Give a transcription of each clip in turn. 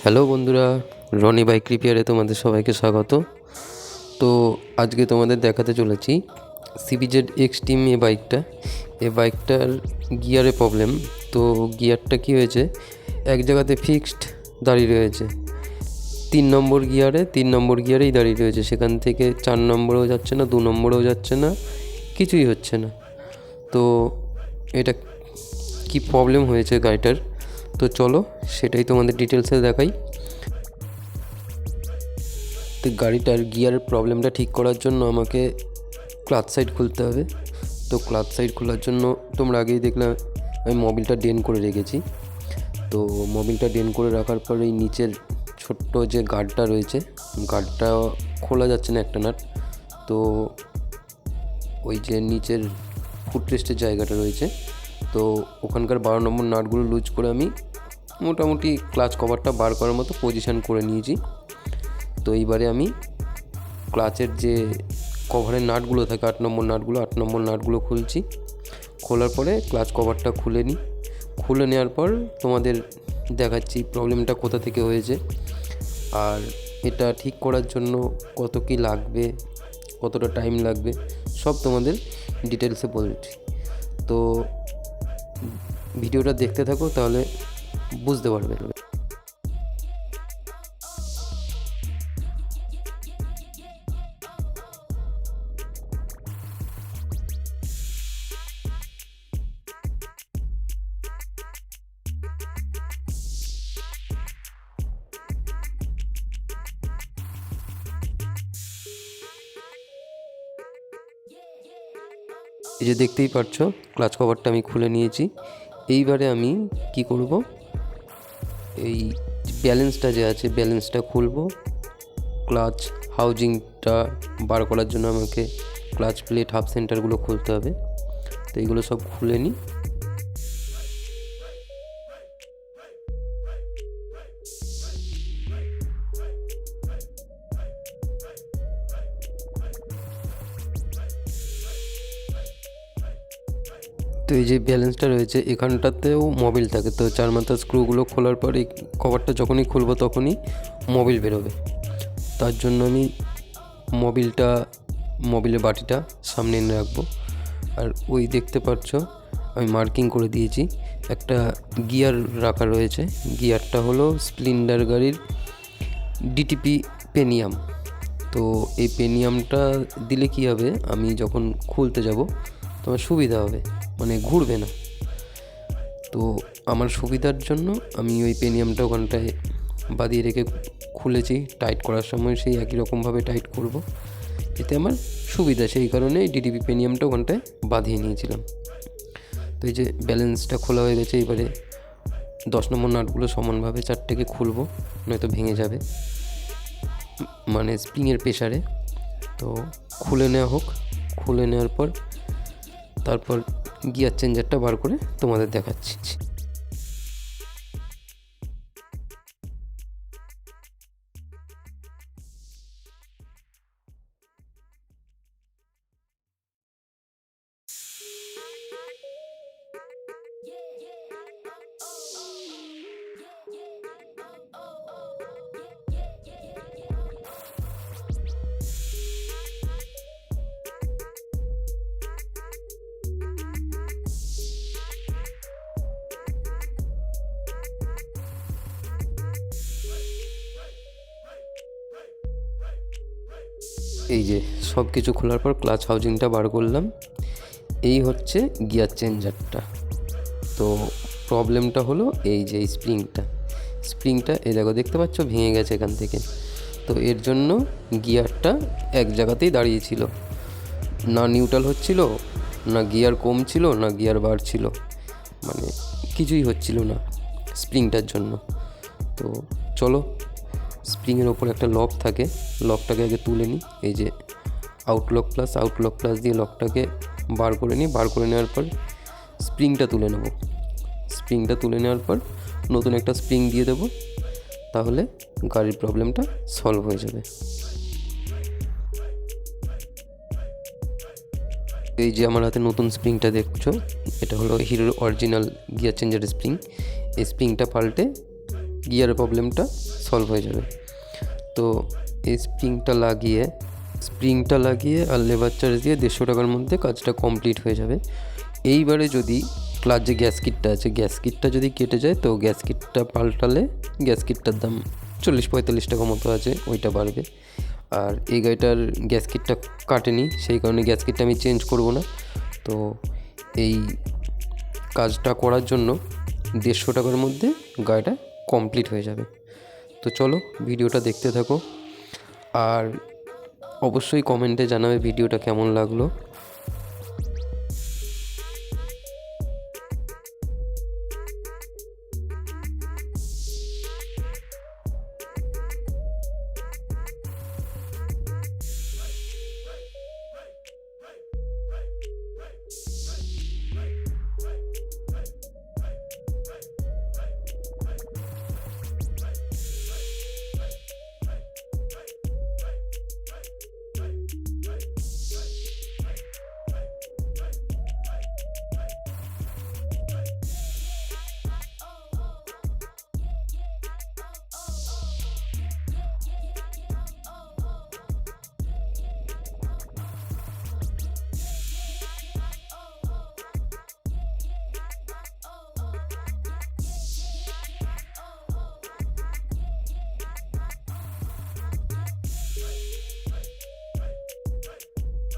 Hello বন্ধুরা, Roni bike রিপেয়ারে তোমাদের সবাইকে স্বাগত। তো আজকে তোমাদের দেখাতে চলেছি সিবিজেড এক্সট্রিম এই বাইকটার গিয়ারে প্রবলেম। তো গিয়ারটা কি হয়েছে, এক জায়গাতে ফিক্সড দাঁড়িয়ে রয়েছে, 3 নম্বর গিয়ারেই দাঁড়িয়ে রয়েছে। সেখান থেকে 4 নম্বরেও যাচ্ছে না, 2 নম্বরেও যাচ্ছে না, কিছুই হচ্ছে না। তো এটা কি প্রবলেম হয়েছে গাড়িটার, তো চলো সেটাই তোমাদের ডিটেলসে দেখাই। তো গাড়িটার গিয়ারের প্রবলেমটা ঠিক করার জন্য আমাকে ক্লাচ সাইড খুলতে হবে। তো ক্লাচ সাইড খোলার জন্য তোমরা আগেই দেখলে আমি মোবিলটা ডেন করে রেখেছি। তো মোবিলটা ডেন করে রাখার পর এই নিচের ছোট্ট যে গার্ডটা রয়েছে, গার্ডটা খোলা যাচ্ছে না একটা নাট। তো ওই যে নিচের ফুটরেস্টের জায়গাটা রয়েছে, তো ওখানকার 12 নম্বর নাটগুলো লুজ করে আমি মোটামুটি ক্লাচ কভারটা বার করার মতো পজিশান করে নিয়েছি। তো এইবারে আমি ক্লাচের যে কভারের নাটগুলো থাকে 8 নম্বর নাটগুলো খুলছি। খোলার পরে ক্লাচ কভারটা খুলে নেওয়ার পর তোমাদের দেখাচ্ছি প্রবলেমটা কোথা থেকে হয়েছে, আর এটা ঠিক করার জন্য কত কি লাগবে, কতটা টাইম লাগবে, সব তোমাদের ডিটেলসে বলছি। তো ভিডিওটা দেখতে থাকো, তাহলে বুঝতে পারবে। এই যে দেখতেই পাচ্ছ ক্লাচ কভারটা আমি খুলে নিয়েছি। এইবারে আমি কি করব, এই ব্যালেন্সটা যে আছে ব্যালেন্সটা খুলবো। ক্লাচ হাউজিংটা বার করার জন্য আমাকে ক্লাচ প্লেট হাফ সেন্টারগুলো খুলতে হবে। তো এইগুলো সব খুলে নিই। তো এই যে ব্যালেন্সটা রয়েছে এখানটাতেও মোবিল থাকে, তো 4 মাথার স্ক্রুগুলো খোলার পর এই কভারটা যখনই খুলবো তখনই মোবিল বেরোবে। তার জন্য আমি মোবিলের বাটিটা সামনে এনে রাখবো। আর ওই দেখতে পাচ্ছ আমি মার্কিং করে দিয়েছি, একটা গিয়ার রাখা রয়েছে। গিয়ারটা হলো স্প্লেন্ডার গাড়ির ডিটিপি পেনিয়াম। তো এই পেনিয়ামটা দিলে কি হবে, আমি যখন খুলতে যাব তোমার সুবিধা হবে, মানে ঘুরবে না। তো আমার সুবিধার জন্য আমি ওই পেনিয়ামটা ওখানটায় বাঁধিয়ে রেখে খুলেছি। টাইট করার সময় সেই একই রকমভাবে টাইট করব, এতে আমার সুবিধা, সেই কারণে ডিটিপি পেনিয়ামটা ওখানটায় বাঁধিয়ে নিয়েছিলাম। তো এই যে ব্যালেন্সটা খোলা হয়ে গেছে। এবারে 10 নম্বর নাটগুলো সমানভাবে 4টেকে খুলবো, নয়তো ভেঙে যাবে, মানে স্প্রিংয়ের প্রেশারে। তো খুলে নেওয়ার পর তারপর গিয়ার চেঞ্জারটা বার করে তোমাদের দেখাচ্ছি। এই যে সব কিছু খোলার পর ক্লাচ হাউজিংটা বার করলাম। এই হচ্ছে গিয়ার চেঞ্জারটা। তো প্রবলেমটা হলো এই যে স্প্রিংটা এই দেখতে পাচ্ছ ভেঙে গেছে এখান থেকে। তো এর জন্য গিয়ারটা এক জায়গাতেই দাঁড়িয়েছিল, না নিউট্রাল হচ্ছিল, না গিয়ার কমছিল, না গিয়ার বাড়ছিল, মানে কিছুই হচ্ছিল না স্প্রিংটার জন্য। তো চলো, স্প্রিংয়ের ওপর একটা লক থাকে, লকটাকে আগে তুলে নিই। এই যে আউটলক প্লাস দিয়ে লকটাকে বার করে নেওয়ার পর স্প্রিংটা তুলে নেওয়ার পর নতুন একটা স্প্রিং দিয়ে দেবো, তাহলে গাড়ির প্রবলেমটা সলভ হয়ে যাবে। এই যে আমার হাতে নতুন স্প্রিংটা দেখছো, এটা হলো হিরোর অরিজিনাল গিয়ার চেঞ্জার স্প্রিং। এই স্প্রিংটা পাল্টে গিয়ারের প্রবলেমটা সলভ হয়ে যাবে। তো এই স্প্রিংটা লাগিয়ে আর লেবার চার্জ দিয়ে 150 টাকার মধ্যে কাজটা কমপ্লিট হয়ে যাবে। এইবারে যদি ক্লাচ যে গ্যাস কিটটা আছে, গ্যাস কিটটা যদি কেটে যায় তো গ্যাস কিটটা পাল্টালে গ্যাস কিটটার দাম 40-45 টাকা মতো আছে, ওইটা বাড়বে। আর এই গাড়িটার গ্যাস কিটটা কাটেনি, সেই কারণে গ্যাস কিটটা আমি চেঞ্জ করব না। তো এই কাজটা করার জন্য 150 টাকার মধ্যে গাড়িটা কমপ্লিট হয়ে যাবে। তো চলো ভিডিওটা দেখতে থাকো, আর অবশ্যই কমেন্টে জানাবে ভিডিওটা কেমন লাগলো।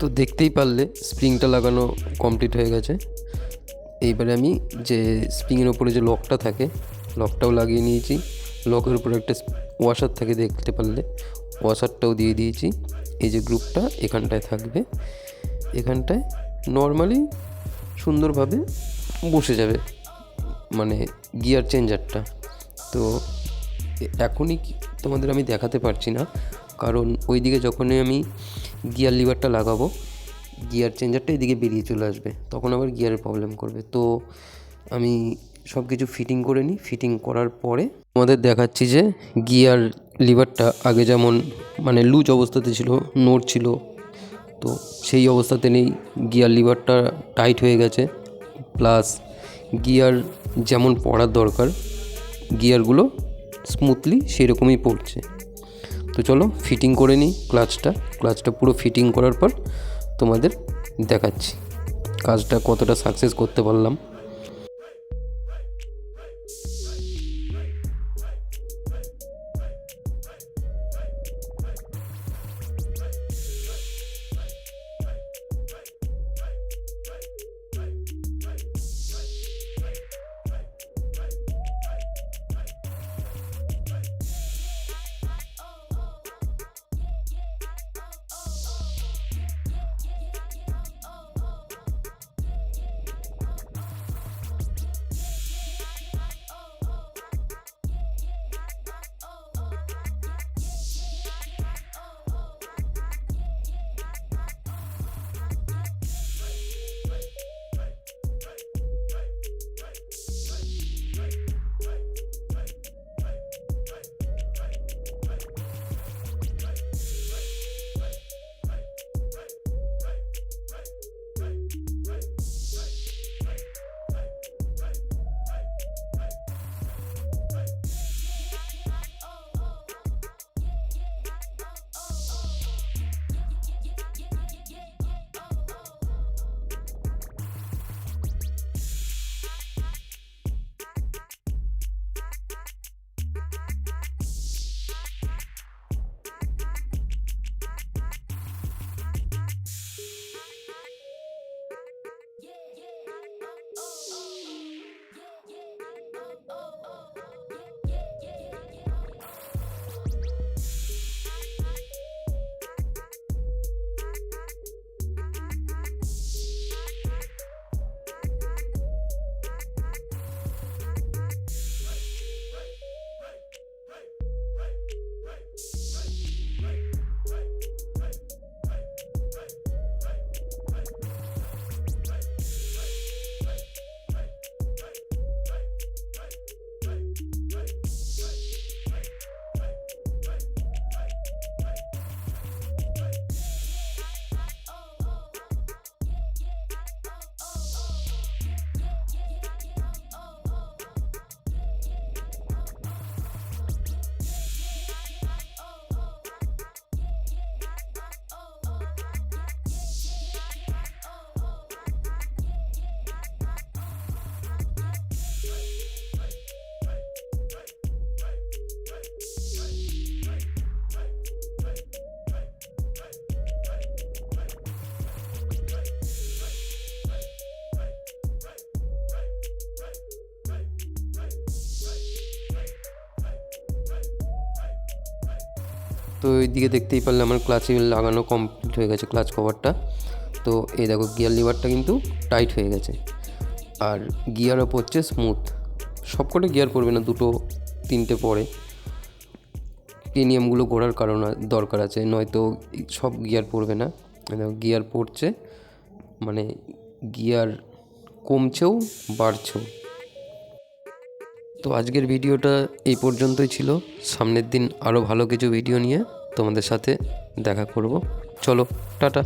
তো দেখতেই পারলে স্প্রিংটা লাগানো কমপ্লিট হয়ে গেছে। এইবারে আমি যে স্প্রিংয়ের ওপরে যে লকটা থাকে, লকটাও লাগিয়ে নিয়েছি। লকের উপরে একটা ওয়াশার থাকে, দেখতে পারলে ওয়াশারটাও দিয়ে দিয়েছি। এই যে গ্রুপটা এখানটায় থাকবে, এখানটায় নর্মালি সুন্দরভাবে বসে যাবে মানে গিয়ার চেঞ্জারটা। তো এখনই তোমাদের আমি দেখাতে পারছি না, কারণ ওইদিকে যখনই আমি গিয়ার লিভারটা লাগাবো গিয়ার চেঞ্জারটা এদিকে বেরিয়ে চলে আসবে, তখন আবার গিয়ারের প্রবলেম করবে। তো আমি সব কিছু ফিটিং করে নিই, ফিটিং করার পরে তোমাদের দেখাচ্ছি যে গিয়ার লিভারটা আগে যেমন মানে লুজ অবস্থাতে ছিল, নোট ছিল, তো সেই অবস্থাতে নেই। গিয়ার লিভারটা টাইট হয়ে গেছে, প্লাস গিয়ার যেমন পড়ার দরকার গিয়ারগুলো স্মুথলি সেরকমই পড়ছে। তো চলো ফিটিং করে নিই ক্লাচটা পুরো ফিটিং করার পর তোমাদের দেখাচ্ছি কাজটা কতটা সাকসেস করতে পারলাম। তো এইদিকে দেখতেই পারলে আমার ক্লাচে লাগানো কমপ্লিট হয়ে গেছে ক্লাচ কভারটা। তো এই দেখো গিয়ার লিভারটা কিন্তু টাইট হয়ে গেছে, আর গিয়ারও পড়ছে স্মুথ। সবকটা গিয়ার পড়বে না, 2-3টে পড়ে। এই নিয়মগুলো করার কারণ দরকার আছে, নয়তো সব গিয়ার পড়বে না। গিয়ার পড়ছে মানে গিয়ার কমছেও বাড়ছেও। তো আজকের ভিডিওটা এই পর্যন্তই ছিল। সামনের দিন আরও ভালো কিছু ভিডিও নিয়ে তোমাদের সাথে দেখা করব। চলো, টাটা।